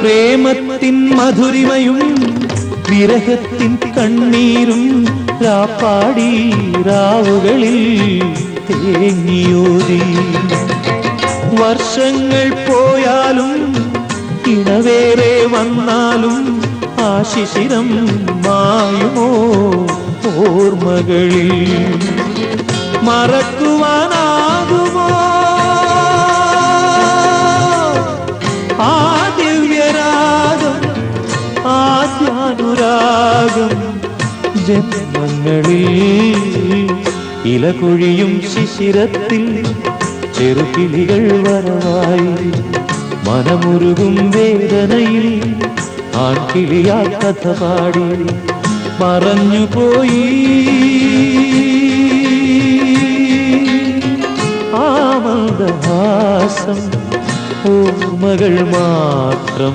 പ്രേമത്തിൻ മധുരിമയും വിരഹത്തിൻ കണ്ണീരും രാപ്പാടി രാവുകളിൽ തേങ്ങിയോതി. വർഷങ്ങൾ പോയാലും ഇണവേറെ വന്നാലും ആ ശിശിരം മായുമോ ഓർമ്മകളിൽ? മറക്കുവാനാകുമോ ആ ദിവ്യരാഗം, ആദ്യാനുരാഗം? ജന്മങ്ങളിൽ ഇലകൊഴിയും ശിശിരത്തിൽ ചെറുകിളികൾ വരവായി, മനമുരുകും വേദനയിൽ ആൺകിളിയാ കഥ പാടി മറഞ്ഞുപോയി. ആ മന്ദഹാസം ഓർമ്മകൾ മാത്രം.